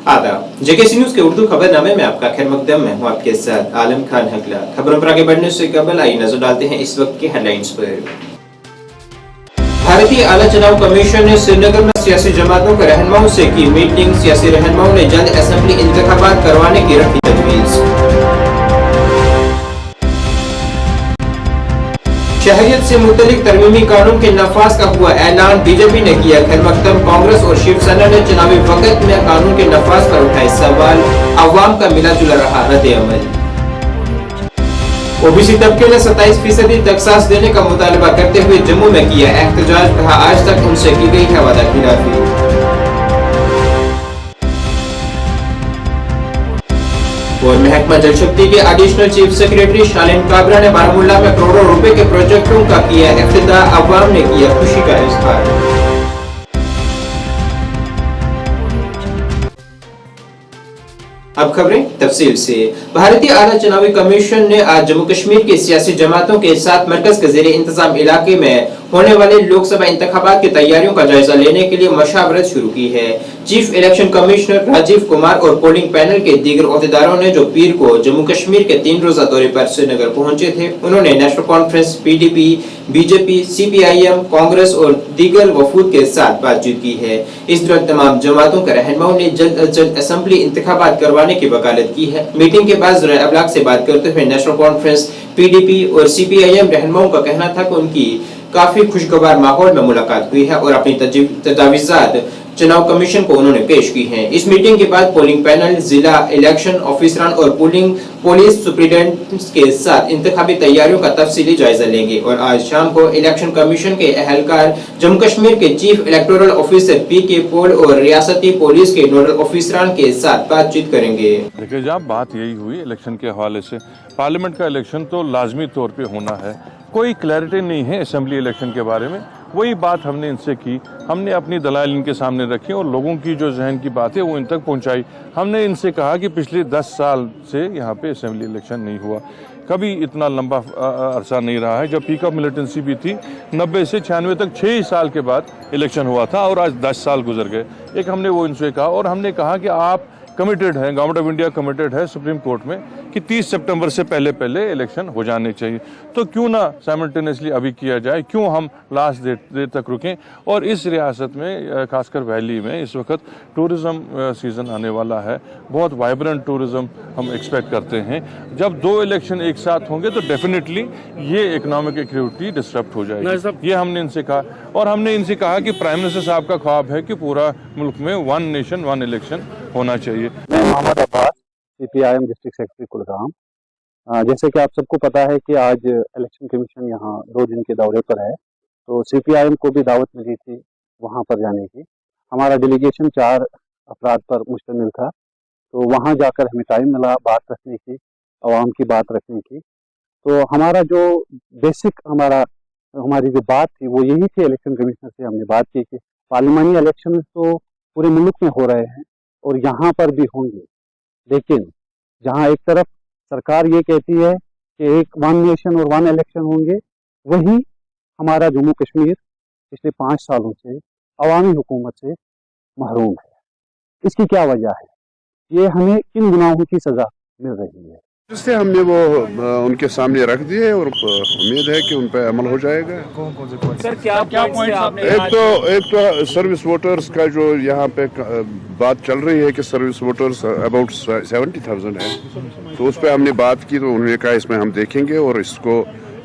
आदाब, JKC news के उर्दू खबरनामे में आपका खैर मकदम। मैं हूं आपके साथ आलम खान हकला। खबरों पर आगे बढ़ने से कबल आइए नजर डालते हैं इस वक्त की हेडलाइंस पर। भारतीय आला चुनाव कमीशन ने श्रीनगर में सियासी जमातों के रहनुमाओं से की मीटिंग। सियासी रहनुमाओं ने जल्द असेंबली इंतखाबात करवाने की रखी तजवीज। शहरियत से मुतल्लिक तरमीमी कानून के नफाज का हुआ ऐलान। बीजेपी ने किया खैर मकदम। कांग्रेस और शिवसेना ने चुनावी वक्त में कानून के नफाज पर उठाए सवाल। अवाम का मिला जुला रहा रद्द अमल। ओबीसी तबके ने 27% टैक्सास देने का मुतालबा करते हुए जम्मू में किया एहतजाज। कहा आज तक उनसे की गई है वादा खिलाफी। और महकमा जल शक्ति के एडिशनल चीफ सेक्रेटरी शालीन काबरा ने बारामूला में करोड़ों रुपए के प्रोजेक्टों का किया इफ्तिताह। अवाम ने किया खुशी का इजहार। अब खबरें तफसील से। भारतीय आला चुनावी कमीशन ने आज जम्मू कश्मीर के सियासी जमातों के साथ मरकज के ज़ेरे इंतजाम इलाके में होने वाले लोकसभा इंतखाबात की तैयारियों का जायजा लेने के लिए मशावरत शुरू की है। Chief election commissioner Rajiv Kumar और पोलिंग पैनल के दीगर ओहदेदारों ने जो पीर को जम्मू कश्मीर के 3 रोजा दौरे पर श्रीनगर पहुंचे थे, उन्होंने national conference, PDP, BJP, CPIM, Congress और दीगर वफूद के साथ बातचीत की है। इस दौरान तमाम जमातों के रहनुमाओं ने जल्द अज जल्द असेंबली इंतखाबात करवाने की वकालत की है। मीटिंग के बाद ज़राए अबलाग से बात करते हुए नेशनल कॉन्फ्रेंस, पीडीपी और सीपीआईएम रहनुमाओं का कहना था कि उनकी काफी खुशगवार माहौल में मुलाकात हुई है और अपनी तजावीज़ात चुनाव कमीशन को उन्होंने पेश की हैं। इस मीटिंग के बाद पोलिंग पैनल, जिला इलेक्शन ऑफिसरान और पुलिस सुप्रीडेंट्स के साथ इंतखाबी तैयारियों का तफसीली जायजा लेंगे और आज शाम को इलेक्शन कमीशन के अहलकार, जम्मू कश्मीर के चीफ इलेक्टोरल ऑफिसर पीके पोल और रियासती पुलिस के नोडल ऑफिसरान के साथ बातचीत करेंगे। देखिए, जब बात यही हुई इलेक्शन के हवाले से, पार्लियामेंट का इलेक्शन तो लाजमी तौर पे होना है। कोई क्लैरिटी नहीं है असेंबली इलेक्शन के बारे में। वही बात हमने इनसे की, हमने अपनी दलाइल इनके सामने रखी और लोगों की जो जहन की बात है वो इन तक पहुंचाई। हमने इनसे कहा कि पिछले 10 साल से यहाँ पे असेंबली इलेक्शन नहीं हुआ, कभी इतना लंबा अरसा नहीं रहा है। जब पीक ऑफ मिलिटेंसी भी थी 90 से 96 तक 6 साल के बाद इलेक्शन हुआ था और आज 10 साल गुजर गए। एक हमने वो इनसे कहा और हमने कहा कि आप कमिटेड है, गवर्नमेंट ऑफ इंडिया कमिटेड है सुप्रीम कोर्ट में कि 30 सितंबर से पहले इलेक्शन हो जाने चाहिए, तो क्यों ना साइमल्टेनियसली अभी किया जाए, क्यों हम लास्ट डेट तक रुकें। और इस रियासत में खासकर वैली में इस वक्त टूरिज्म सीजन आने वाला है, बहुत वाइब्रेंट टूरिज्म हम एक्सपेक्ट करते हैं। जब 2 इलेक्शन एक साथ होंगे तो डेफिनेटली ये इकोनॉमिक एक्टिविटी डिस्टर्ब हो जाएगी। ये हमने इनसे कहा और हमने इनसे कहा कि प्राइम मिनिस्टर साहब का ख्वाब है कि पूरा मुल्क में 1 नेशन 1 इलेक्शन होना चाहिए। मैं Mohammad Abbas, CPIM district secretary Kulgam. जैसे कि आप सबको पता है कि आज इलेक्शन कमीशन यहाँ 2 दिन के दौरे पर है, तो सीपीआईएम को भी दावत मिली थी वहाँ पर जाने की। हमारा डेलीगेशन 4 अफराद पर मुश्तमिल था, तो वहाँ जाकर हमें टाइम मिला बात रखने की, आवाम की बात रखने की। तो हमारा जो बेसिक हमारी जो बात थी वो यही थी, इलेक्शन कमिश्नर से हमने बात की कि पार्लियामानी इलेक्शन तो पूरे मुल्क में हो रहे हैं और यहाँ पर भी होंगे, लेकिन जहाँ एक तरफ सरकार ये कहती है कि 1 नेशन और 1 इलेक्शन होंगे, वही हमारा जम्मू कश्मीर पिछले 5 सालों से अवामी हुकूमत से महरूम है। इसकी क्या वजह है? ये हमें किन गुनाहों की सजा मिल रही है? इससे हमने वो उनके सामने रख दिए और उम्मीद है कि उन पर अमल हो जाएगा। सर, क्या पॉइंट आपने? एक तो सर्विस वोटर्स का जो यहाँ पे बात चल रही है कि सर्विस वोटर्स अबाउट 70,000 है, तो उस पर हमने बात की, तो उन्होंने कहा इसमें हम देखेंगे और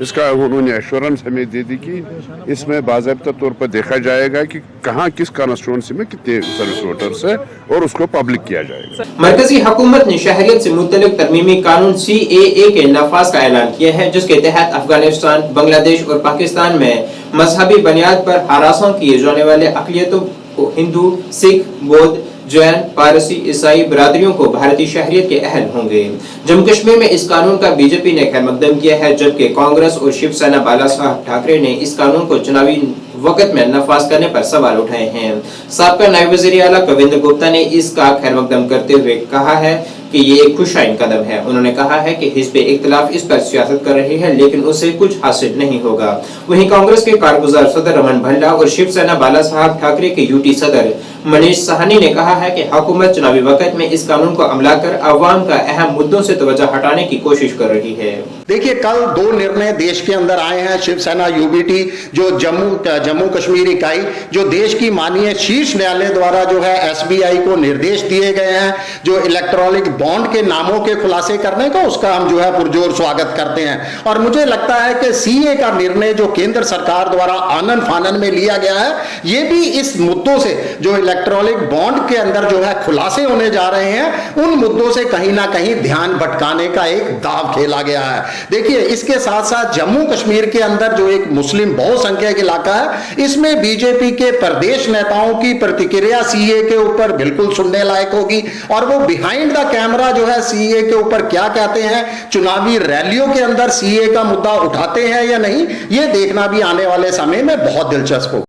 इसका उन्होंने एश्योरेंस हमें दे दी कि इसमें बाज़ाब्ता तौर पर देखा जाएगा कि कहाँ किस कॉन्स्टिट्यूएंसी में कितने सर्विस वोटर्स है और उसको पब्लिक किया जाएगा। मरकजी हुकूमत ने शहरियत से मुतल्लिक तरमीमी कानून CAA के नफाज का ऐलान किया है, जिसके तहत अफगानिस्तान, बांग्लादेश और पाकिस्तान में मजहबी बुनियाद पर हरासों किए जाने वाले अक़लियतों को हिंदू, सिख, बौद्ध, जैन, पारसी, ईसाई बरादरियों को भारतीय शहरियत के अहल होंगे। जम्मू कश्मीर में इस कानून का बीजेपी ने खैर मकदम किया है, जबकि कांग्रेस और शिवसेना बाला साहब ठाकरे ने इस कानून को चुनावी वक्त में नफाज करने पर सवाल उठाए हैं। साबका नायब वज़ीर आला कविंद्र गुप्ता ने इसका खैर मकदम करते हुए कहा है कि ये एक खुशाइन कदम है। उन्होंने कहा है कि हिज़्ब इख्तिलाफ इस पर सियासत कर रही है, लेकिन उससे कुछ हासिल नहीं होगा। वहीं कांग्रेस के कारगुजार सदर रमन भल्ला और शिवसेना बाला साहब ठाकरे के यूटी सदर मनीष साहनी ने कहा है कि हुकूमत चुनावी वक्त में इस कानून को अमला कर अवाम का अहम मुद्दों से तवज्जो हटाने की कोशिश कर रही है। देखिए, कल 2 निर्णय देश के अंदर आए हैं। शिवसेना यूबीटी जो जम्मू कश्मीर इकाई, जो देश की माननीय शीर्ष न्यायालय द्वारा जो है एसबीआई को निर्देश दिए गए हैं जो इलेक्ट्रॉनिक बॉन्ड के नामों के खुलासे करने का, उसका हम जो है पुरजोर स्वागत करते हैं। और मुझे लगता है कि सीए का निर्णय जो केंद्र सरकार द्वारा आनन फानन में लिया गया है, ये भी इस मुद्दों से जो इलेक्ट्रॉनिक बॉन्ड के अंदर जो है खुलासे होने जा रहे हैं, उन मुद्दों से कहीं ना कहीं ध्यान भटकाने का एक दाव खेला गया है। देखिए, इसके साथ साथ जम्मू कश्मीर के अंदर जो एक मुस्लिम बहुसंख्यक इलाका है, इसमें बीजेपी के प्रदेश नेताओं की प्रतिक्रिया सीए के ऊपर बिल्कुल सुनने लायक होगी। और वो बिहाइंड द कैमरा जो है सीए के ऊपर क्या कहते हैं, चुनावी रैलियों के अंदर सीए का मुद्दा उठाते हैं या नहीं, ये देखना भी आने वाले समय में बहुत दिलचस्प होगा।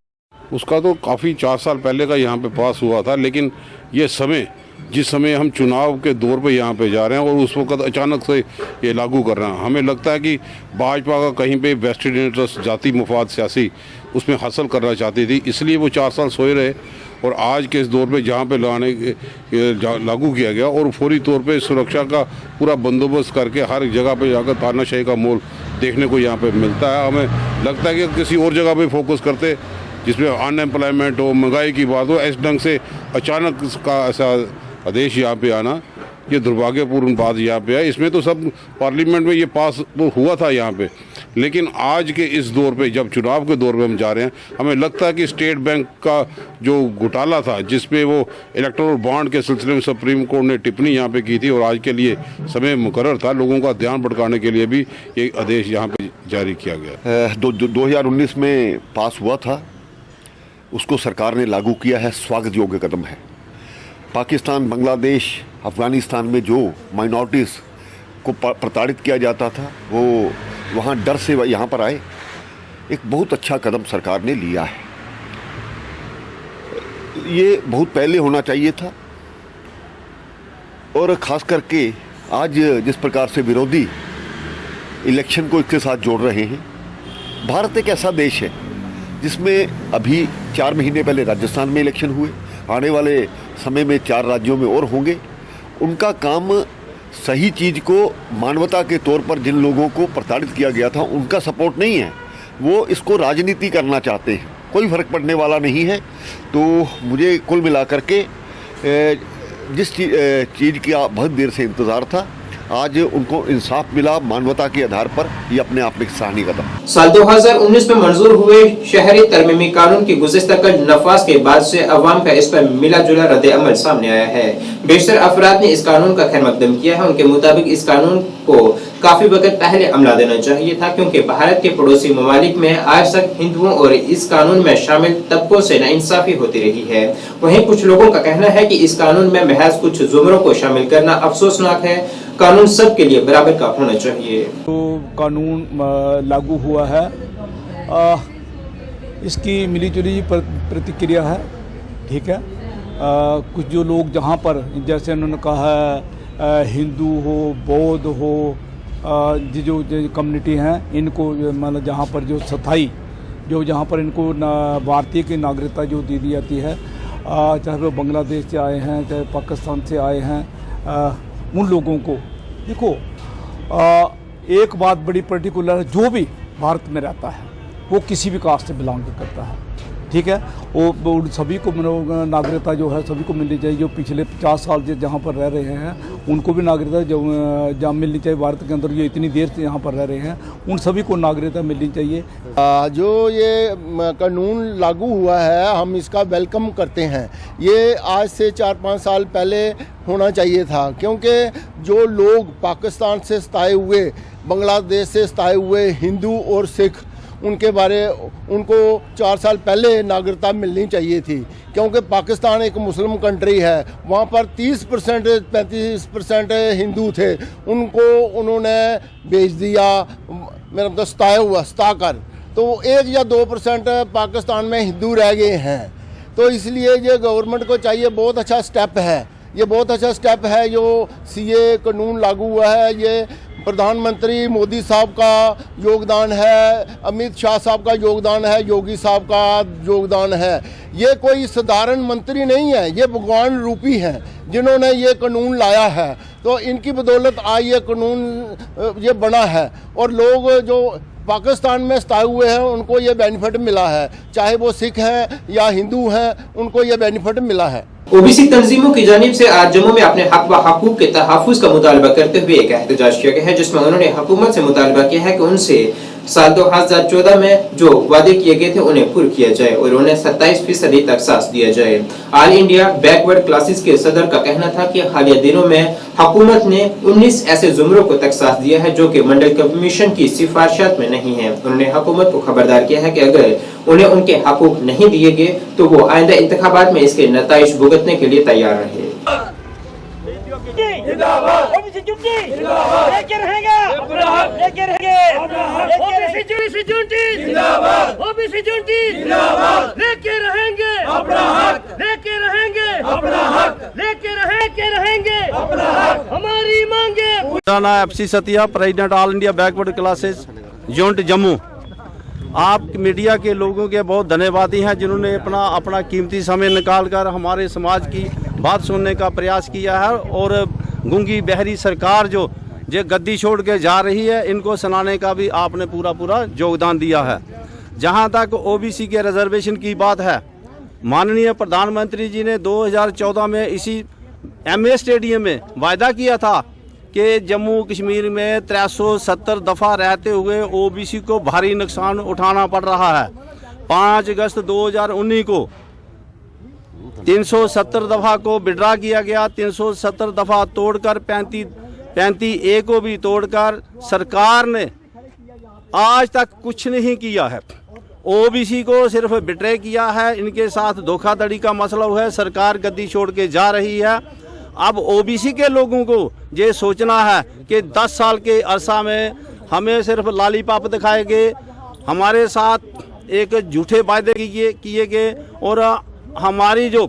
उसका तो काफ़ी 4 साल पहले का यहाँ पे पास हुआ था, लेकिन ये समय जिस समय हम चुनाव के दौर पे यहाँ पे जा रहे हैं और उस वक्त अचानक से ये लागू कर रहे हैं, हमें लगता है कि भाजपा का कहीं पे वेस्टेड इंटरेस्ट, जाति मुफाद सियासी उसमें हासिल करना चाहती थी, इसलिए वो 4 साल सोए रहे। और आज के इस दौर पे जहाँ पे लागू किया गया और फौरी तौर पे सुरक्षा का पूरा बंदोबस्त करके हर जगह पे जाकर तानाशाही का मोल देखने को यहाँ पे मिलता है। हमें लगता है कि किसी और जगह पे फोकस करते जिसमें अनएम्प्लॉयमेंट हो, महंगाई की बात हो, इस ढंग से अचानक का ऐसा आदेश यहाँ पे आना, ये दुर्भाग्यपूर्ण बात यहाँ पे है। इसमें तो सब पार्लियामेंट में ये पास तो हुआ था यहाँ पे, लेकिन आज के इस दौर पे जब चुनाव के दौर में हम जा रहे हैं, हमें लगता है कि स्टेट बैंक का जो घोटाला था जिसपे वो इलेक्टोरल बॉन्ड के सिलसिले में सुप्रीम कोर्ट ने टिप्पणी यहाँ पे की थी और आज के लिए समय मुकर्रर था, लोगों का ध्यान भटकाने के लिए भी ये आदेश यहाँ पे जारी किया गया। 2019 में पास हुआ था, उसको सरकार ने लागू किया है, स्वागत योग्य कदम है। पाकिस्तान, बांग्लादेश, अफ़गानिस्तान में जो माइनॉरिटीज़ को प्रताड़ित किया जाता था, वो वहाँ डर से यहाँ पर आए, एक बहुत अच्छा कदम सरकार ने लिया है। ये बहुत पहले होना चाहिए था। और ख़ास करके आज जिस प्रकार से विरोधी इलेक्शन को इसके साथ जोड़ रहे हैं, भारत एक ऐसा देश है जिसमें अभी 4 महीने पहले राजस्थान में इलेक्शन हुए, आने वाले समय में 4 राज्यों में और होंगे। उनका काम सही चीज़ को मानवता के तौर पर जिन लोगों को प्रताड़ित किया गया था उनका सपोर्ट नहीं है, वो इसको राजनीति करना चाहते हैं, कोई फ़र्क पड़ने वाला नहीं है। तो मुझे कुल मिलाकर के जिस चीज़ की बहुत देर से इंतज़ार था, आज उनको इंसाफ मिला मानवता के आधार पर, ये अपने आप में सराहनीय कदम। साल 2019 में मंजूर हुए शहरी तरमीमी कानून की गुज़िश्ता कल नफाज के बाद से अवाम का इस पर मिला जुला रद्द अमल सामने आया है। बेशतर अफराद ने इस कानून का खैर मकदम किया है। उनके मुताबिक इस कानून को काफी वक्त पहले अमला देना चाहिए था, क्योंकि भारत के पड़ोसी ममालिक में आज तक हिंदुओं और इस कानून में शामिल तबकों से नाइंसाफी होती रही है। वहीं कुछ लोगों का कहना है कि इस कानून में महज कुछ जुमरों को शामिल करना अफसोसनाक है। कानून सब के लिए बराबर का होना चाहिए। तो कानून लागू हुआ है, इसकी मिलीजुली प्रतिक्रिया है, ठीक है। कुछ जो लोग जहाँ पर, जैसे उन्होंने कहा है हिंदू हो, बौद्ध हो, जो कम्युनिटी हैं, इनको मतलब जहाँ पर जो स्थायी जो जहाँ पर इनको भारतीय की नागरिकता जो दी जाती है, चाहे वो बांग्लादेश से आए हैं, चाहे पाकिस्तान से आए हैं, उन लोगों को देखो, एक बात बड़ी पर्टिकुलर है, जो भी भारत में रहता है वो किसी भी कास्ट से बिलोंग करता है, ठीक है। वो सभी को नागरिकता जो है सभी को मिलनी चाहिए। जो पिछले 50 साल से जहाँ पर रह रहे हैं उनको भी नागरिकता जो जहाँ मिलनी चाहिए। भारत के अंदर जो इतनी देर से यहाँ पर रह रहे हैं उन सभी को नागरिकता मिलनी चाहिए। जो ये कानून लागू हुआ है, हम इसका वेलकम करते हैं। ये आज से 4-5 साल पहले होना चाहिए था, क्योंकि जो लोग पाकिस्तान से सताए हुए, बांग्लादेश से सताए हुए हिंदू और सिख, उनको 4 साल पहले नागरिकता मिलनी चाहिए थी, क्योंकि पाकिस्तान एक मुस्लिम कंट्री है। वहाँ पर 30% 35% हिंदू थे, उनको उन्होंने भेज दिया, मेरा मतलब सता कर, तो 1 या 2% पाकिस्तान में हिंदू रह गए हैं। तो इसलिए ये गवर्नमेंट को चाहिए, बहुत अच्छा स्टेप है ये बहुत अच्छा स्टेप है जो सीए कानून लागू हुआ है। ये प्रधानमंत्री मोदी साहब का योगदान है, अमित शाह साहब का योगदान है, योगी साहब का योगदान है। ये कोई साधारण मंत्री नहीं है, ये भगवान रूपी हैं जिन्होंने ये कानून लाया है। तो इनकी बदौलत आज ये कानून ये बना है और लोग जो पाकिस्तान में सताए हुए हैं उनको ये बेनिफिट मिला है, चाहे वो सिख हैं या हिंदू हैं, उनको ये बेनिफिट मिला है। ओबीसी तंजीमों की जानिब से आज जम्मू में अपने हक व हकूक के तहफ़्फ़ुज़ का मुतालबा करते हुए एक एहतजाज किया गया है, जिसमें उन्होंने हुकूमत से मुतालबा किया है कि उनसे साल 2014 में जो वादे किए गए थे उन्हें पूरा किया जाए और उन्हें 27% तखसास दिया जाए। ऑल इंडिया बैकवर्ड क्लासेस के सदर का कहना था कि हालिया दिनों में हुकूमत ने 19 ऐसे जुमरों को तखसास दिया है जो कि मंडल कमीशन की सिफारिशात में नहीं है। उन्होंने हुकूमत को खबरदार किया है कि अगर उन्हें उनके हकूक नहीं दिए गए तो वो आइंदा इंतखाबात में इसके नताइज भुगतने के लिए तैयार रहे। मेरा नाम एफसी सतिया, president all India backward classes unit Jammu. आप मीडिया के लोगों के बहुत धन्यवादी हैं जिन्होंने अपना कीमती समय निकालकर हमारे समाज की बात सुनने का प्रयास किया है और गूंगी बहरी सरकार जो गद्दी छोड़ के जा रही है इनको सुनाने का भी आपने पूरा योगदान दिया है। जहां तक ओबीसी के रिजर्वेशन की बात है, माननीय प्रधानमंत्री जी ने 2014 में इसी एमए स्टेडियम में वायदा किया था कि जम्मू कश्मीर में 370 दफ़ा रहते हुए ओबीसी को भारी नुकसान उठाना पड़ रहा है। 5 अगस्त 2019 को 370 दफ़ा को विड्रा किया गया, 370 दफ़ा तोड़कर 35A को भी तोड़कर सरकार ने आज तक कुछ नहीं किया है। ओबीसी को सिर्फ बिट्रे किया है, इनके साथ धोखाधड़ी का मसला हुआ है, सरकार गद्दी छोड़ के जा रही है। अब ओबीसी के लोगों को ये सोचना है कि 10 साल के अरसा में हमें सिर्फ लॉलीपॉप दिखाए गए, हमारे साथ एक झूठे वायदे किए गए और हमारी जो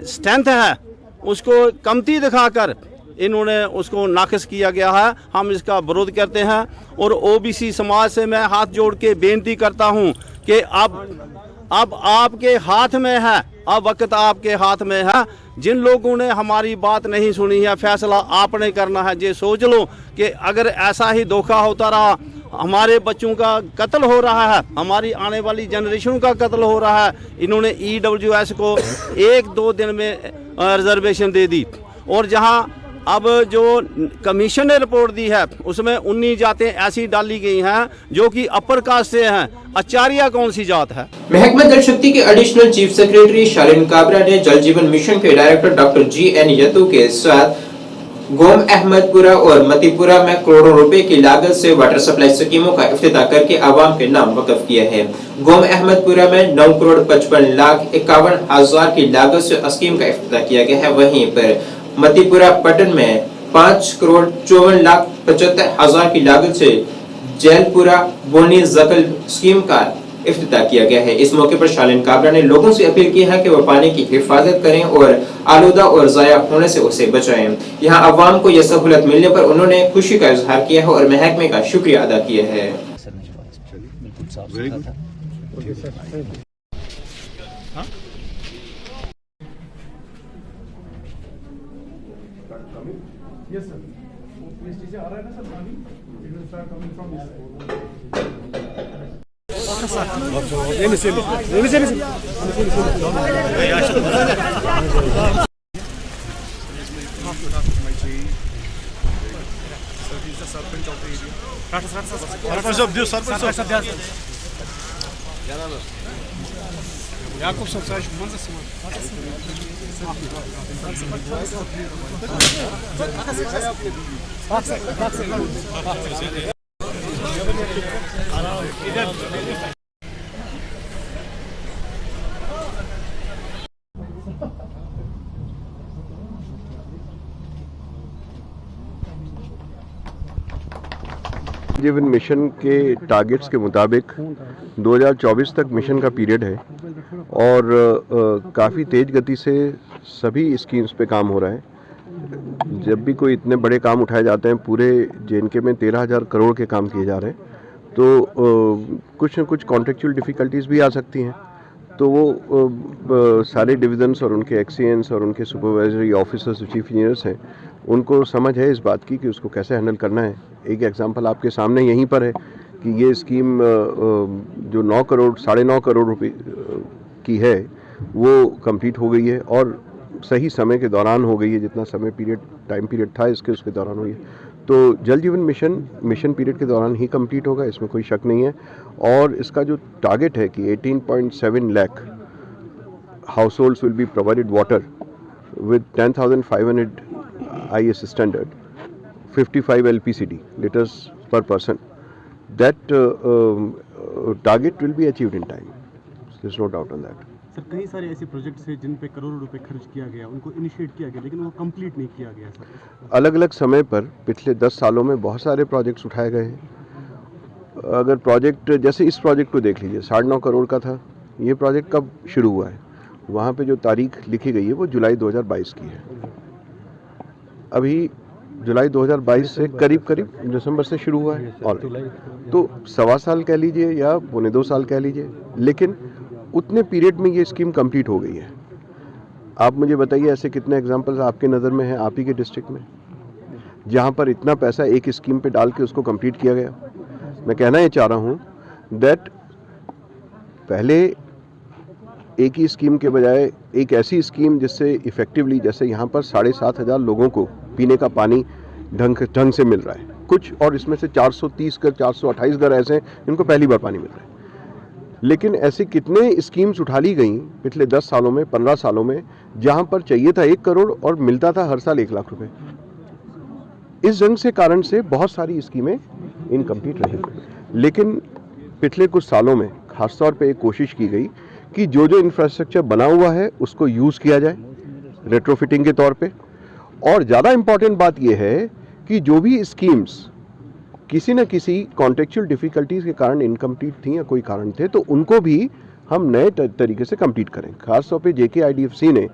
स्ट्रेंथ है उसको कमती दिखाकर इन्होंने उसको नाक़िस किया गया है। हम इसका विरोध करते हैं और ओबीसी समाज से मैं हाथ जोड़ के बेनती करता हूं कि अब आपके हाथ में है, अब वक्त आपके हाथ में है। जिन लोगों ने हमारी बात नहीं सुनी है, फैसला आपने करना है। ये सोच लो कि अगर ऐसा ही धोखा होता रहा, हमारे बच्चों का कत्ल हो रहा है, हमारी आने वाली जनरेशन का कत्ल हो रहा है। इन्होंने EWS को 1-2 दिन में रिजर्वेशन दे दी और जहां अब जो कमीशन ने रिपोर्ट दी है उसमें 19 जातें ऐसी डाली गई हैं जो कि अपर कास्ट से हैं। आचार्य कौन सी जात है? महकमा जल शक्ति के एडिशनल चीफ सेक्रेटरी शालीन काबरा ने जल जीवन मिशन के डायरेक्टर डॉक्टर GN यतू के साथ गोम अहमदपुरा और मतीपुरा में करोड़ों रुपए की लागत से वाटर सप्लाई स्कीमों का इफ्तिताह करके आवाम के नाम वक्फ किया है। गोम अहमदपुरा में 9,55,51,000 की लागत से स्कीम का इफ्तिताह किया गया है। वहीं पर मतीपुरा पटन में 5,54,75,000 की लागत से जैलपुरा बोनी जकल स्कीम का इफ्तिताह किया गया है। इस मौके पर शालीन काबरा ने लोगों से अपील की है कि वह पानी की हिफाजत करें और आलूदा और ज़ाया होने से उसे बचाएं। यहाँ अवाम को यह सहूलत मिलने पर उन्होंने खुशी का इजहार किया है और महकमे का शुक्रिया अदा किया है। जीवन मिशन के टारगेट्स के मुताबिक 2024 तक मिशन का पीरियड है और काफ़ी तेज़ गति से सभी स्कीम्स पे काम हो रहा है। जब भी कोई इतने बड़े काम उठाए जाते हैं, पूरे JNK में 13,000 करोड़ के काम किए जा रहे हैं, तो कुछ न कुछ कॉन्ट्रेक्चुअल डिफ़िकल्टीज़ भी आ सकती हैं। तो वो सारे डिविजन्स और उनके एक्सीएंस और उनके सुपरवाइजरी ऑफिसर्स जो चीफ इंजीनियर्स हैं, उनको समझ है इस बात की कि उसको कैसे हैंडल करना है। एक एग्जांपल आपके सामने यहीं पर है कि ये स्कीम जो 9 करोड़ 9.5 करोड़ रुपए की है, वो कंप्लीट हो गई है और सही समय के दौरान हो गई है। जितना टाइम पीरियड था इसके, उसके दौरान हुई है। तो जल जीवन मिशन पीरियड के दौरान ही कंप्लीट होगा, इसमें कोई शक नहीं है। और इसका जो टारगेट है कि 18.7 lakh households will be provided water with 10,500 IS standard, 55 LPCD litres per person, that target will be achieved in time, there is no doubt on that. Sir, कई सारे ऐसे प्रोजेक्ट्स हैं जिन पे करोड़ों रुपए खर्च किया गया, उनको इनिशिएट किया गया लेकिन वो कंप्लीट नहीं किया गया सर। अलग अलग समय पर पिछले 10 सालों में बहुत सारे प्रोजेक्ट्स उठाए गए हैं। अगर प्रोजेक्ट जैसे इस प्रोजेक्ट को देख लीजिए, 9.5 करोड़ का था। ये प्रोजेक्ट कब शुरू हुआ है? वहाँ पे जो तारीख लिखी गई है वो जुलाई 2022 की है। अभी जुलाई 2022 से करीब दिसंबर से शुरू हुआ है, और तो 1.25 साल कह लीजिए या 1.25 साल कह लीजिए, लेकिन उतने पीरियड में ये स्कीम कंप्लीट हो गई है। आप मुझे बताइए ऐसे कितने एग्जांपल्स आपके नज़र में हैं, आप ही के डिस्ट्रिक्ट में, जहाँ पर इतना पैसा एक स्कीम पे डाल के उसको कंप्लीट किया गया। मैं कहना ये चाह रहा हूँ दैट पहले एक ही स्कीम के बजाय एक ऐसी स्कीम जिससे इफेक्टिवली, जैसे यहाँ पर 7,500 लोगों को पीने का पानी ढंग से मिल रहा है कुछ, और इसमें से 430 घर 428 घर ऐसे हैं जिनको पहली बार पानी मिल रहा है। लेकिन ऐसे कितने स्कीम्स उठा ली गई पिछले 10 सालों में, 15 सालों में, जहाँ पर चाहिए था 1 करोड़ और मिलता था हर साल 1 लाख रुपए। इस जंग से कारण से बहुत सारी स्कीमें इनकम्प्लीट रही। लेकिन पिछले कुछ सालों में खासतौर पे एक कोशिश की गई कि जो इंफ्रास्ट्रक्चर बना हुआ है उसको यूज़ किया जाए रेट्रोफिटिंग के तौर पे। और ज़्यादा इम्पॉर्टेंट बात यह है कि जो भी स्कीम्स किसी न किसी कॉन्टेक्चुअल डिफ़िकल्टीज़ के कारण इनकम्प्लीट थी या कोई कारण थे, तो उनको भी हम नए तरीके से कंप्लीट करें। खासतौर पे JKIDFC ने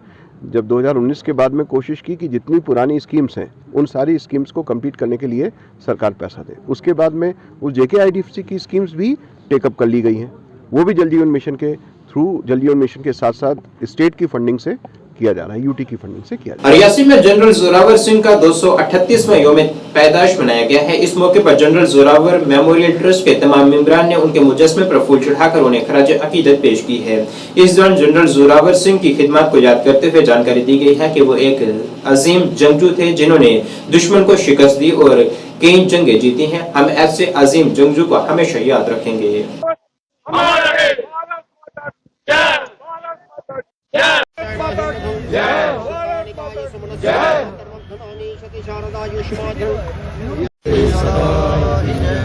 जब 2019 के बाद में कोशिश की कि जितनी पुरानी स्कीम्स हैं उन सारी स्कीम्स को कंप्लीट करने के लिए सरकार पैसा दे। उसके बाद में उस JKIDFC की स्कीम्स भी टेकअप कर ली गई हैं। वो भी जल जीवन मिशन के थ्रू, जल जीवन मिशन के साथ साथ स्टेट की फंडिंग से किया जा रहा है, UT की फंडिंग से किया जा रहा है। रियासी में जनरल जोरावर सिंह का 238वां यौम पैदाइश मनाया गया है। इस मौके पर जनरल जोरावर मेमोरियल ट्रस्ट के तमाम मेंबरान ने उनके मुजस्समे पर फूल चढ़ाकर उन्हें खराज अकीदत पेश की है। इस दौरान जनरल जोरावर सिंह की खिदमत को याद करते हुए जानकारी दी गई है कि वो एक अजीम जंगजू थे जिन्होंने दुश्मन को शिकस्त दी और कई जंगें जीती हैं। हम ऐसे अजीम जंगजू को हमेशा याद रखेंगे।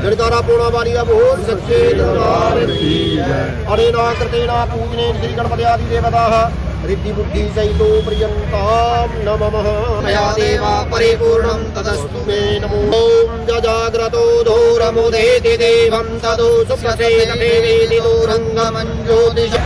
जड़कारा पूर्णा बारी बहुत सच्चे दरबार अरेना कृतेना पूजने श्री गणपति आदि देवताः रिद्धि बुद्धि सहितो प्रियंताम नमः मया देवा परिपूर्णं तदस्तु मे नमो ओम जजाग्रतो धूरमुदेति देवं तदो सुप्रसेद देवेति दूरंगमंजोतिष।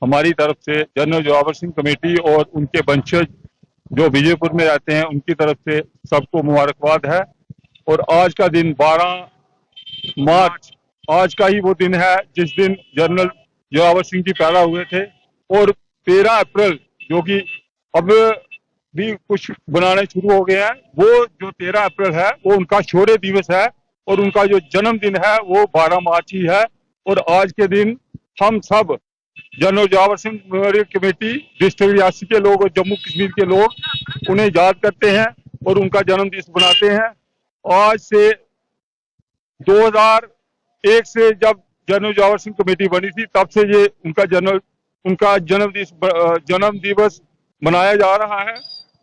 हमारी तरफ से जनरल जोरावर सिंह कमेटी और उनके वंशज जो विजयपुर में रहते हैं उनकी तरफ से सबको मुबारकबाद है। और आज का दिन 12 मार्च आज का ही वो दिन है जिस दिन जनरल जोरावर सिंह जी पैदा हुए थे। और 13 अप्रैल जो कि अब भी कुछ बनाने शुरू हो गए हैं, वो जो 13 अप्रैल है वो उनका शौर्य दिवस है और उनका जो जन्मदिन है वो 12 मार्च ही है। और आज के दिन हम सब general Zorawar Singh memorial committee district Reasi के लोग और जम्मू कश्मीर के लोग उन्हें याद करते हैं और उनका जन्मदिन बनाते हैं। आज से 2001 से जब जनरल जोरावर सिंह कमेटी बनी थी तब से ये उनका जन्म दिवस मनाया जा रहा है।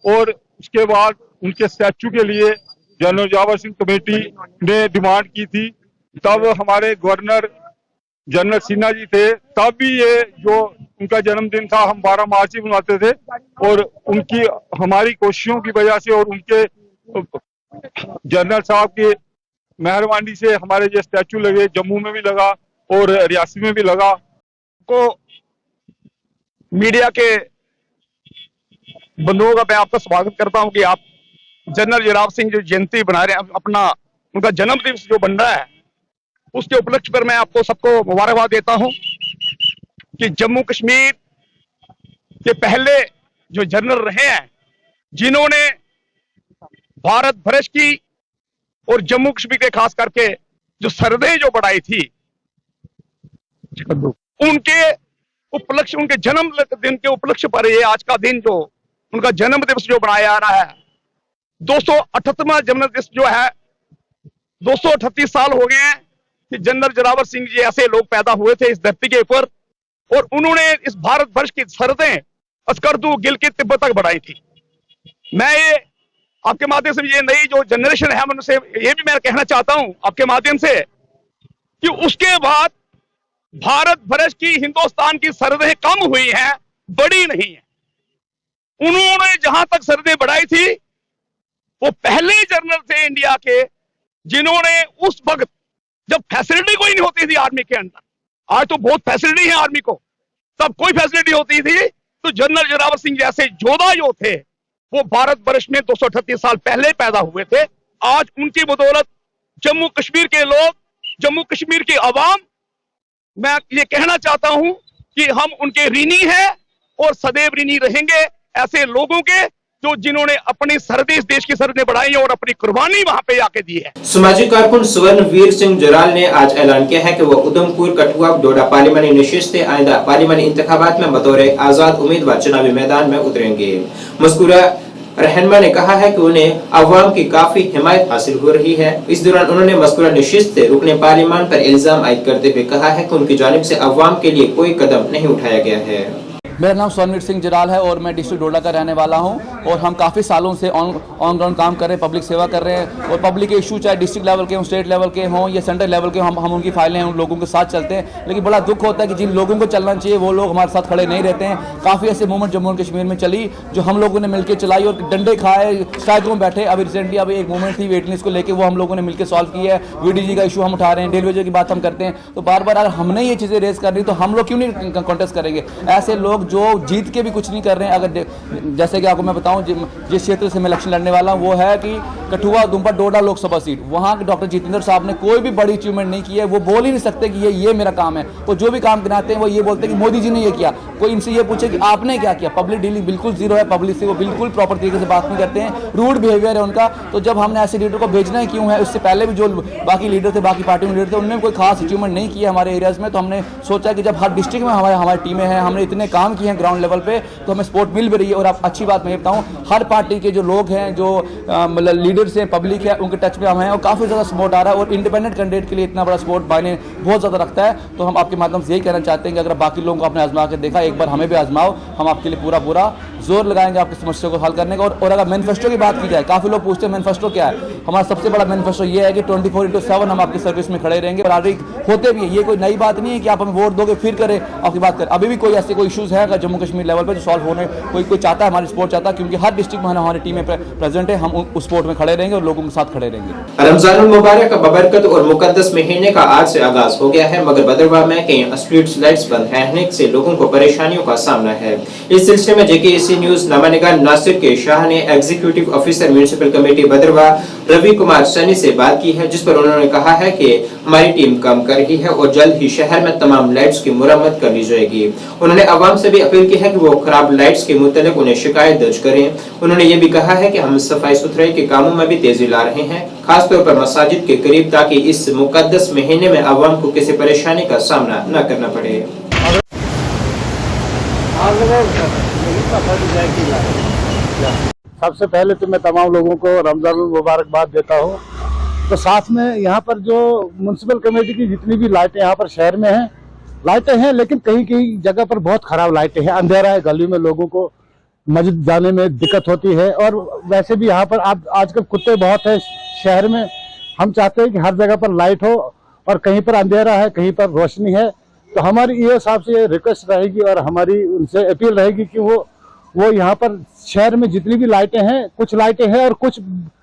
और उसके बाद उनके स्टैचू के लिए जनरल जोरावर सिंह कमेटी ने डिमांड की थी। तब हमारे गवर्नर जनरल सिन्हा जी थे, तब भी ये जो उनका जन्मदिन था हम 12 मार्च ही मनाते थे। और उनकी हमारी कोशिशों की वजह से और उनके जनरल साहब की मेहरबानी से हमारे जो स्टैचू लगे, जम्मू में भी लगा और रियासी में भी लगा, को मीडिया के बंधुओं का मैं आपका स्वागत करता हूं कि आप जनरल जोरावर सिंह जो जयंती बना रहे हैं, अपना उनका जन्म दिवस जो बन रहा है, उसके उपलक्ष्य पर मैं आपको सबको मुबारकबाद देता हूं कि जम्मू कश्मीर के पहले जो जनरल रहे हैं, जिन्होंने भारत वर्ष की और जम्मू कश्मीर के खास करके जो सरहदें जो बढ़ाई थी, उनके उपलक्ष्य, उनके जन्म दिन के उपलक्ष्य पर ये आज का दिन जो उनका जन्म दिवस जो बनाया जा रहा है, 238वां जन्म दिवस जो है, 238 साल हो गए हैं कि जनरल जोरावर सिंह जी ऐसे लोग पैदा हुए थे इस धरती के ऊपर, और उन्होंने इस भारत वर्ष की सरहदें अस्करदू गिलगित तिब्बत तक बढ़ाई थी। मैं ये आपके माध्यम से ये नई जो जनरेशन है, उनसे ये भी मैं कहना चाहता हूं आपके माध्यम से कि उसके बाद भारत वर्ष की, हिंदुस्तान की सरहदें कम हुई हैं, बड़ी नहीं है। उन्होंने जहां तक सरहदें बढ़ाई थी, वो पहले जनरल थे इंडिया के जिन्होंने उस वक्त जब फैसिलिटी कोई नहीं होती थी आर्मी के अंदर, आज तो बहुत फैसिलिटी है आर्मी को, तब कोई फैसिलिटी होती थी, तो जनरल जोरावर सिंह जैसे योद्धा जो थे वो भारत वर्ष में 238 साल पहले पैदा हुए थे। आज उनकी बदौलत जम्मू कश्मीर के लोग, जम्मू कश्मीर की आवाम, मैं ये कहना चाहता हूं कि हम उनके ऋणी हैं और सदैव ऋणी रहेंगे ऐसे लोगों के जो जिन्होंने अपनी सरहदें, इस देश की सरहदें बढ़ाई और अपनी कुर्बानी वहां पे आके दी है। समाजी कारकुन स्वर्णवीर सिंह जराल ने आज ऐलान किया है कि वो उधमपुर, कठुआ, डोडा पार्लिमानी नशिस्त से आइंदा पार्लिमानी इंतखाबात में बतौर आजाद उम्मीदवार चुनावी मैदान में उतरेंगे। मज़कूरा रहनुमा ने कहा है कि उन्हें अवाम की काफी हिमायत हासिल हो रही है। इस दौरान उन्होंने मज़कूरा नशिस्त से रुकने पार्लिमान पर इल्जाम आयद करते हुए कहा है कि उनकी जानिब से अवाम के लिए कोई कदम नहीं उठाया गया है। मेरा नाम स्वर्णवीर सिंह जराल है और मैं डिस्ट्रिक्ट डोडा का रहने वाला हूं, और हम काफ़ी सालों से ऑन ग्राउंड काम कर रहे हैं, पब्लिक सेवा कर रहे हैं, और पब्लिक के इशू चाहे डिस्ट्रिक्ट लेवल के हों, स्टेट लेवल के हों या सेंट्रल लेवल के, हम उनकी फाइलें उन लोगों के साथ चलते हैं। लेकिन बड़ा दुख होता है कि जिन लोगों को चलना चाहिए वो लोग हमारे साथ खड़े नहीं रहते हैं। काफ़ी ऐसे मूवमेंट जम्मू और कश्मीर में चली जो हम लोगों ने मिलकर चलाई और डंडे खाए, स्ट्राइकों में बैठे। अभी रिसेंटली अभी एक मूवमेंट थी वेट लिस्ट को लेकर, वो हम लोगों ने मिलकर सॉल्व की है। VDG का इशू हम उठा रहे हैं, डेलीवेजर की बात हम करते हैं। तो बार बार अगर हमने ये चीज़ें रेज कर रही तो हम लोग क्यों नहीं कॉन्टेस्ट करेंगे? ऐसे लोग जो जीत के भी कुछ नहीं कर रहे हैं। अगर जैसे कि आपको मैं बताऊं, जिस क्षेत्र से मैं इलेक्शन लड़ने वाला हूं वो है कि कठुआ, उधमपुर, डोडा लोकसभा सीट। वहां के डॉक्टर जितेंद्र साहब ने कोई भी बड़ी अचीवमेंट नहीं की है। वो बोल ही नहीं सकते कि ये मेरा काम है। वो जो भी काम गिनाते हैं वो ये बोलते हैं कि मोदी जी ने ये किया। कोई इनसे ये पूछे कि आपने क्या किया? पब्लिक डीलिंग बिल्कुल जीरो है। पब्लिक से वो बिल्कुल प्रॉपर तरीके से बात नहीं करते हैं, रूड बिहेवियर है उनका। तो जब हमने ऐसे लीडर को भेजना ही क्यों है? उससे पहले भी जो बाकी लीडर थे, बाकी पार्टी में लीडर थे, उन्होंने कोई खास अचीवमेंट नहीं किया हमारे एरियाज में। तो हमने सोचा कि जब हर डिस्ट्रिक्ट में हमारी टीमें हैं, हमने इतने काम किए हैं ग्राउंड लेवल पे, तो हमें सपोर्ट मिल भी रही है। और आप अच्छी बात मैं बताऊं, हर पार्टी के जो लोग हैं, जो मतलब लीडर्स हैं, पब्लिक है, उनके टच में हम हैं और काफ़ी ज़्यादा सपोर्ट आ रहा है। और इंडिपेंडेंट कैंडिडेट के लिए इतना बड़ा सपोर्ट मायने बहुत ज़्यादा रखता है। तो हम आपके माध्यम से यही कहना चाहते हैं कि अगर बाकी लोगों को आपने आजमा के देखा, एक बार हमें भी आजमाओ। हम आपके लिए पूरा जोर लगाएंगे आपकी समस्या को हल करने का। और अगर मैनिफेस्टो की बात की जाए, काफ़ी लोग पूछते हैं मैनिफेस्टो क्या है। हमारा सबसे बड़ा मैनिफेस्टो ये है कि 24/7 हम आपकी सर्विस में खड़े रहेंगे। और आगे होते भी है, ये कोई नई बात नहीं है कि आप हमें वोट दोगे फिर करें आपकी बात करें। अभी भी कोई ऐसे कोई इशूज़ है अगर जम्मू कश्मीर लेवल पर जो सॉल्व होने कोई चाहता है, हमारी सपोर्ट चाहता है, क्योंकि हर डिस्ट्रिक्ट में हमारी टीमें प्रेजेंट है। हम उस सपोर्ट में खड़े रहेंगे और लोगों के साथ खड़े रहेंगे। रमजानुल मुबारक का बबरकत और मुकद्दस महीने का आज से आगाज हो गया है, मगर भद्रवाह में कई स्ट्रीट लाइट्स बंद रहने से लोगों को परेशानियों का सामना है। इस सिलसिले में JKEC news नामानिगार Nasir K Shah ने executive officer municipal committee Bhaderwah Ravi Kumar Saini से बात की है, जिस पर उन्होंने कहा है कि हमारी टीम काम कर रही है और जल्द ही शहर में तमाम लाइट्स की मुरम्मत कर ली जाएगी। उन्होंने आवाम से भी अपील की है कि वो खराब लाइट्स के मुतल्लिक उन्हें शिकायत दर्ज करें। उन्होंने ये भी कहा है कि हम सफाई सुथराई के कामों में भी तेजी ला रहे हैं, खासतौर पर मसाजिद के करीब, ताकि इस मुकद्दस महीने में आवाम को किसी परेशानी का सामना न करना पड़े। सबसे पहले तो मैं तमाम लोगों को रमजानुल मुबारकबाद देता हूँ। तो साथ में यहाँ पर जो म्युनिसिपल कमेटी की जितनी भी लाइटें यहाँ पर शहर में हैं, लाइटें हैं, लेकिन कहीं कहीं जगह पर बहुत खराब लाइटें हैं। अंधेरा है, गली में लोगों को मस्जिद जाने में दिक्कत होती है। और वैसे भी यहाँ पर आजकल कुत्ते बहुत है शहर में। हम चाहते हैं कि हर जगह पर लाइट हो, और कहीं पर अंधेरा है, कहीं पर रोशनी है। तो हमारी ये साहब से रिक्वेस्ट रहेगी और हमारी उनसे अपील रहेगी कि वो यहाँ पर शहर में जितनी भी लाइटें हैं, कुछ लाइटें हैं और कुछ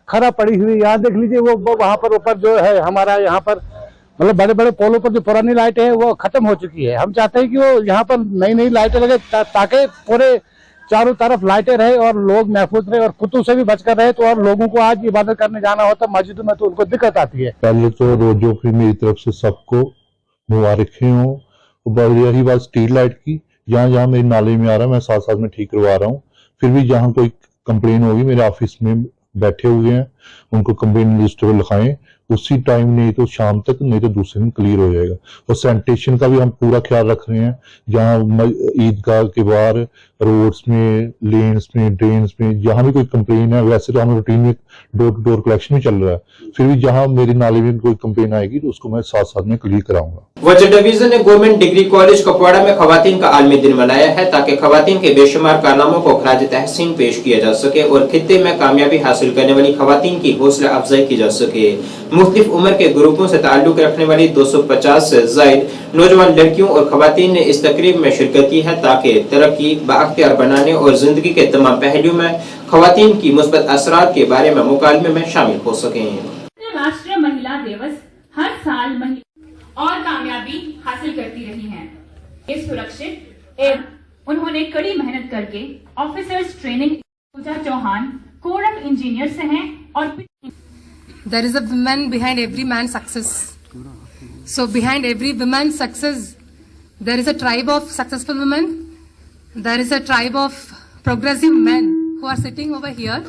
खराब पड़ी हुई। यहाँ देख लीजिए वो वहाँ पर ऊपर जो है हमारा यहाँ पर मतलब बड़े बड़े पोलों पर जो पुरानी लाइटें हैं वो खत्म हो चुकी है। हम चाहते हैं कि वो यहाँ पर नई नई लाइटें लगे ताकि पूरे चारों तरफ लाइटें रहे और लोग महफूज रहे और कुत्तों से भी बचकर रहे। तो और लोगों को आज इबादत करने जाना होता मस्जिद में तो उनको दिक्कत आती है। पहले तो रोड जोफ्री मेरी तरफ से सबको मुबारकें हों। रही बात स्ट्रीट लाइट की, जहाँ जहाँ मेरी नाले में आ रहा है मैं साथ साथ में ठीक करवा रहा हूँ। फिर भी जहाँ कोई कंप्लेन होगी मेरे ऑफिस में बैठे हुए हैं, उनको कंप्लेन रजिस्टर पर लिखाएं उसी टाइम, नहीं तो शाम तक, नहीं तो दूसरे दिन क्लियर हो जाएगा। और सैनिटेशन का भी हम पूरा ख्याल रख रहे हैं। जहाँ ईदगाह के बाहर रोड्स में, लेन्स में, ड्रेन्स में जहाँ भी कोई कंप्लेन है, वैसे तो हम रूटीन में डोर टू डोर कलेक्शन भी चल रहा है, फिर भी जहाँ मेरी नाले में कोई कंप्लेन आएगी तो उसको मैं साथ साथ में क्लियर कराऊंगा। वजह डिवीजन ने गवर्नमेंट डिग्री कॉलेज कुपवाड़ा में खवातीन का आलमी दिन मनाया है ताकि खवातीन के बेशुमार कारनामों को खराज तहसीन पेश किया जा सके और खित्ते में कामयाबी हासिल करने वाली खवातीन की हौसला अफजाई की जा सके। मुख्तलिफ उम्र के ग्रुपों से ताल्लुक रखने वाली 250 से जायद नौजवान लड़कियों और खवातीन ने इस तकरीब में शिरकत की है ताकि तरक्की, बाअख्तियार बनाने और जिंदगी के तमाम पहलुओं में खवातीन की मुस्बत असरात के बारे में मुकालमे में शामिल हो सकें। राष्ट्रीय महिला दिवस हर साल महिला और कामयाबी हासिल करती रही हैं। ये सुरक्षित एवं उन्होंने कड़ी मेहनत करके officers training Pooja Chauhan corps of engineer से हैं और There is a woman behind every man's success. So behind every woman's success, there is a tribe of successful women. There is a tribe of progressive men who are sitting over here.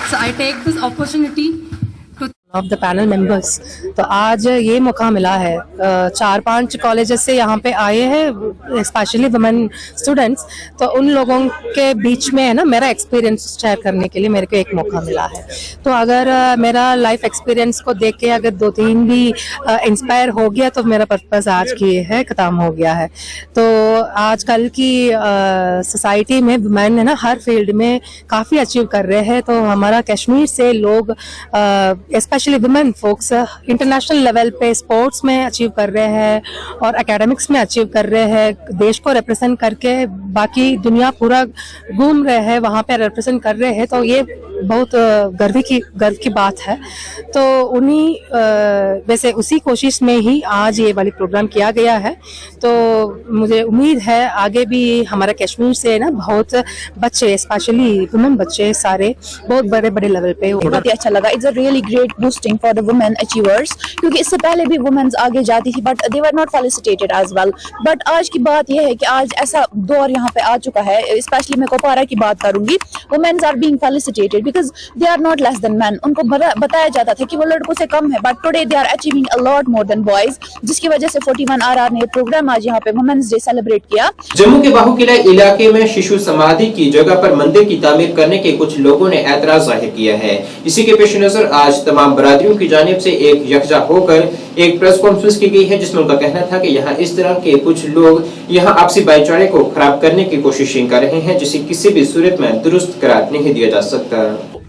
So I take this opportunity to of the panel members. तो आज ये मौका मिला है, 4-5 colleges से यहाँ पे आए हैं स्पेशली वुमेन स्टूडेंट्स, तो उन लोगों के बीच में है ना मेरा एक्सपीरियंस शेयर करने के लिए मेरे को एक मौका मिला है। तो अगर मेरा लाइफ एक्सपीरियंस को देख के अगर 2-3 भी इंस्पायर हो गया तो मेरा पर्पस आज की है खत्म हो गया है। तो आजकल की सोसाइटी में वुमेन है ना हर फील्ड में काफ़ी अचीव कर रहे हैं। तो हमारा कश्मीर से लोग specially women folks international level पे स्पोर्ट्स में अचीव कर रहे हैं और एकेडमिक्स में अचीव कर रहे हैं। देश को रिप्रेजेंट करके बाकी दुनिया पूरा घूम रहे हैं, वहाँ पे रिप्रेजेंट कर रहे हैं। तो ये बहुत गर्व की बात है। तो उन्हीं वैसे उसी कोशिश में ही आज ये वाली प्रोग्राम किया गया है। तो मुझे उम्मीद है आगे भी हमारा कश्मीर से ना बहुत बच्चे स्पेशली वुमेन बच्चे सारे बहुत बड़े बड़े लेवल पे। बहुत ही अच्छा लगा। It's a really great boosting for the women achievers, क्योंकि इससे पहले भी वुमेन्स आगे जाती थी but they were not felicitated as well. But आज की बात यह है कि आज ऐसा दौर यहाँ पे आ चुका है, स्पेशली मैं कुपवाड़ा की बात करूंगी, womens are being felicitated because they are not less than man. उनको बताया जाता था कि वो लड़कों से कम है, but today they are achieving a lot more than boys, जिसकी वजह से 41 RR ने प्रोग्राम आज यहाँ पे वुमेन्स डे सेलिब्रेट किया। जम्मू के बाहुकिला इलाके में शिशु समाधि की जगह पर मंदिर की तामीर करने के कुछ लोगों ने एतराज जाहिर किया है। इसी के पेश नजर आज तमाम बरादरियों की जानिब से एक यकजा होकर एक प्रेस कॉन्फ्रेंस की गई है, जिसमें उनका कहना था कि यहाँ इस तरह के कुछ लोग यहाँ आपसी भाईचारे को खराब करने की कोशिशें कर रहे हैं, जिसे किसी भी सूरत में दुरुस्त करार नहीं दिया जा सकता।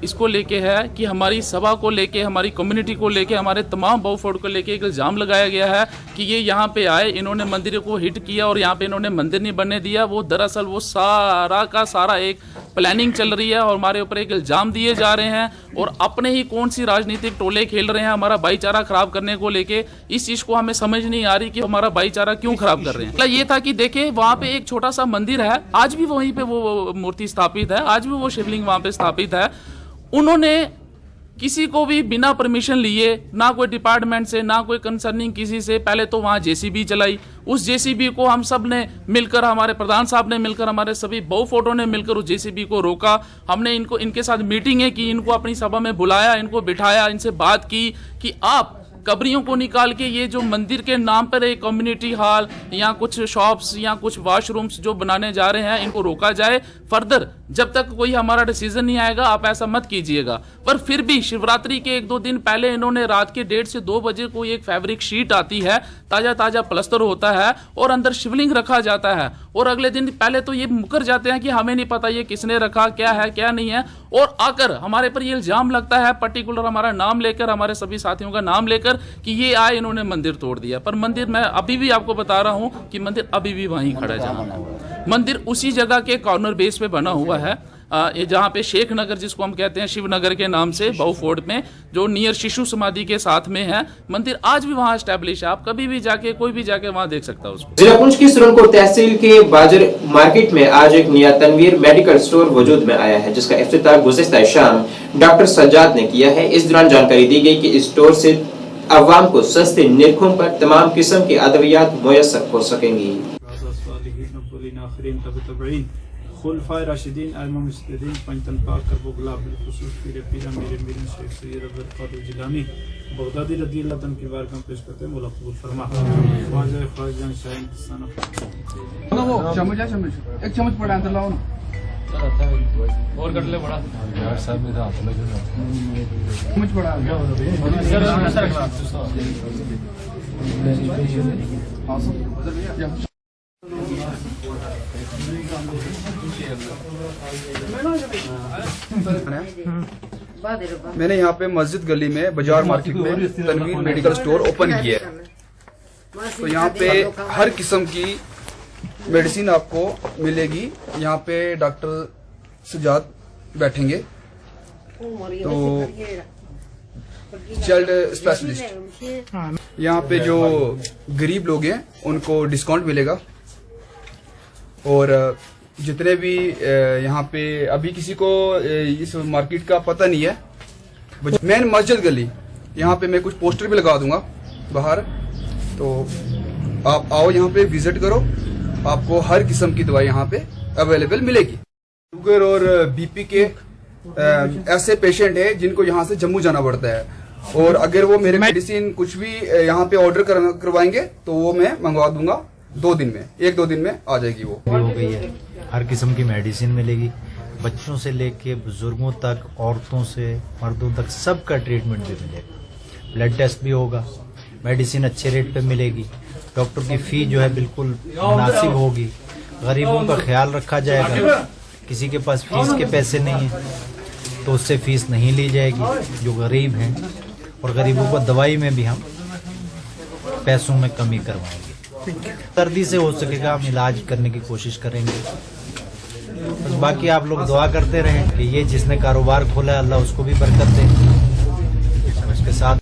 इसको लेके है कि हमारी सभा को लेके, हमारी कम्युनिटी को लेके, हमारे तमाम बहुफोड़ को लेके एक इल्ज़ाम लगाया गया है कि ये यहाँ पे आए, इन्होंने मंदिर को हिट किया और यहाँ पे इन्होंने मंदिर नहीं बनने दिया। वो दरअसल वो सारा का सारा एक प्लानिंग चल रही है और हमारे ऊपर एक इल्ज़ाम दिए जा रहे हैं और अपने ही कौन सी राजनीतिक टोले खेल रहे हैं हमारा भाईचारा खराब करने को लेके। इस चीज़ को हमें समझ नहीं आ रही कि हमारा भाईचारा क्यों खराब कर रहे हैं। मतलब ये था कि देखे वहाँ पे एक छोटा सा मंदिर है, आज भी वहीं पे वो मूर्ति स्थापित है, आज भी वो शिवलिंग वहाँ पे स्थापित है। उन्होंने किसी को भी बिना परमिशन लिए, ना कोई डिपार्टमेंट से, ना कोई कंसर्निंग किसी से, पहले तो वहाँ जेसीबी चलाई। उस जेसीबी को हम सब ने मिलकर, हमारे प्रधान साहब ने मिलकर, हमारे सभी बहुफोटो ने मिलकर उस जेसीबी को रोका। हमने इनके साथ मीटिंगें की, इनको अपनी सभा में बुलाया, इनको बिठाया, इनसे बात की कि आप कब्रियों को निकाल के ये जो मंदिर के नाम पर एक कम्युनिटी हॉल या कुछ शॉप्स या कुछ वॉशरूम्स जो बनाने जा रहे हैं, इनको रोका जाए। फर्दर जब तक कोई हमारा डिसीजन नहीं आएगा आप ऐसा मत कीजिएगा। पर फिर भी शिवरात्रि के 1-2 दिन पहले इन्होंने रात के 1:30 से 2 बजे कोई एक फैब्रिक शीट आती है, ताज़ा ताज़ा प्लस्तर होता है और अंदर शिवलिंग रखा जाता है और अगले दिन पहले तो ये मुकर जाते हैं कि हमें नहीं पता ये किसने रखा, क्या है क्या नहीं है, और आकर हमारे पर ये इल्ज़ाम लगता है पर्टिकुलर हमारा नाम लेकर, हमारे सभी साथियों का नाम लेकर कि ये आए इन्होंने मंदिर तोड़ दिया। पर मंदिर मैं अभी भी आपको बता रहा हूँ कि मंदिर अभी भी वहीं खड़ा है। जहाँ मंदिर उसी जगह के कॉर्नर बेस पे बना हुआ है। ये जहाँ पे शेख नगर जिसको हम कहते हैं शिव नगर के नाम से बाउफोर्ड में, जो नियर शिशु समाधि के साथ में है मंदिर, आज भी वहाँ एस्टेब्लिश है। आप कभी भी जाके कोई भी जाके वहाँ देख सकता है उसको। जिला पुंछ की सुरनकोट तहसील के बाजर मार्केट में आज एक नया तनवीर मेडिकल स्टोर वजूद में आया है, जिसका इफ्तिताह गुज़िश्ता शाम डॉक्टर सज्जाद ने किया है। इस दौरान जानकारी दी गई कि इस स्टोर से अवाम को सस्ते निरखों पर तमाम किस्म की अद्वियात मुयस्सर हो सकेंगी। खुलफाए राशिदीन अल-मुहतदीन पंचतन पाक करबो गुलाब बिलखुसूस पीर पीरा मेरे शेख सैयद अब्दुल कादिर जिलानी बगदादी रज़ियल्लाहु अन्हु की बारगाह पेश करते हैं, मौला कबूल फरमा। ख्वाजा ख्वाजा शाहीन सना वो चम्मच है, चम्मच एक चम्मच पड़ा अंदर लाओ ना और कर ले बड़ा यार साहब मेरा हाथ लग गया, चम्मच पड़ा सर मैंने यहाँ पे मस्जिद गली में बाजार मार्केट में तनवीर मेडिकल स्टोर ओपन किया है। तो यहाँ पे हर किस्म की मेडिसिन आपको मिलेगी। यहाँ पे डॉक्टर सज्जाद बैठेंगे, तो चाइल्ड स्पेशलिस्ट। यहाँ पे जो गरीब लोग हैं उनको डिस्काउंट मिलेगा, और जितने भी यहाँ पे अभी किसी को इस मार्केट का पता नहीं है, मेन मस्जिद गली, यहाँ पे मैं कुछ पोस्टर भी लगा दूंगा बाहर, तो आप आओ यहाँ पे विजिट करो, आपको हर किस्म की दवाई यहाँ पे अवेलेबल मिलेगी। शुगर और बीपी के ऐसे पेशेंट है जिनको यहाँ से जम्मू जाना पड़ता है, और अगर वो मेरे मेडिसिन कुछ भी यहाँ पे ऑर्डर करवाएंगे तो वो मैं मंगवा दूंगा 2 दिन में, 1-2 दिन में आ जाएगी वो। हो गई है, हर किस्म की मेडिसिन मिलेगी, बच्चों से लेके बुजुर्गों तक, औरतों से मर्दों तक सबका ट्रीटमेंट भी मिलेगा। ब्लड टेस्ट भी होगा, मेडिसिन अच्छे रेट पे मिलेगी, डॉक्टर की फी जो है बिल्कुल मुनासिब होगी, गरीबों का ख्याल रखा जाएगा। किसी के पास फीस के पैसे नहीं है तो उससे फीस नहीं ली जाएगी जो गरीब हैं, और गरीबों को दवाई में भी हम पैसों में कमी करवाएंगे। सर्दी से हो सकेगा हम इलाज करने की कोशिश करेंगे। बस बाकी आप लोग दुआ करते रहें कि ये जिसने कारोबार खोला है अल्लाह उसको भी बरकत दे, उसके साथ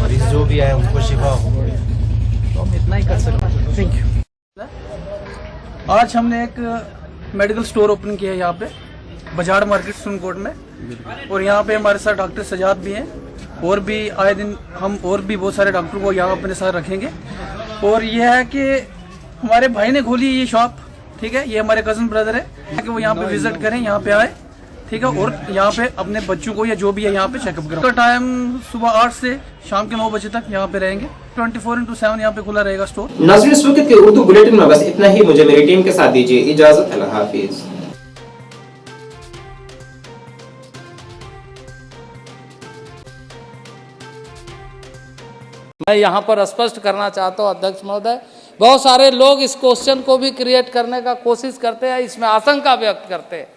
मरीज जो भी आए उनको शिफा हो, तो हम इतना ही कर सकते हैं। Thank you. आज हमने एक मेडिकल स्टोर ओपन किया है यहाँ पे बाजार मार्केट सुरनकोट में, और यहाँ पे हमारे साथ डॉक्टर सजाद भी हैं, और भी आए दिन हम और भी बहुत सारे डॉक्टर को यहाँ अपने साथ रखेंगे। और ये है कि हमारे भाई ने खोली ये शॉप, ठीक है, ये हमारे कजन ब्रदर है, कि वो यहाँ पे विजिट करें, यहाँ पे आए, ठीक है, और यहाँ पे अपने बच्चों को या जो भी है यहाँ पे चेकअप करें। तो टाइम सुबह 8 से शाम के 9 बजे तक यहाँ पे रहेंगे, 24/7 यहाँ पे खुला रहेगा स्टोर। नाज़रीन, इस वक्त के उर्दू बुलेटिन में बस इतना ही। मुझे मेरी टीम के साथ दीजिए इजाजत। अल्लाह हाफिज। मैं यहाँ पर स्पष्ट करना चाहता हूँ अध्यक्ष महोदय, बहुत सारे लोग इस क्वेश्चन को भी क्रिएट करने का कोशिश करते हैं, इसमें आशंका व्यक्त करते हैं।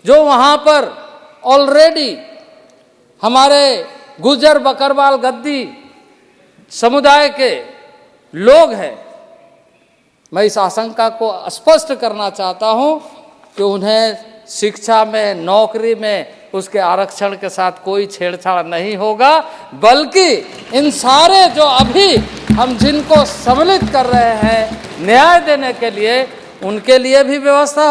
जो वहाँ पर ऑलरेडी हमारे गुजर बकरवाल गद्दी समुदाय के लोग हैं, मैं इस आशंका को स्पष्ट करना चाहता हूँ कि उन्हें शिक्षा में, नौकरी में उसके आरक्षण के साथ कोई छेड़छाड़ नहीं होगा, बल्कि इन सारे जो अभी हम जिनको सम्मिलित कर रहे हैं न्याय देने के लिए, उनके लिए भी व्यवस्था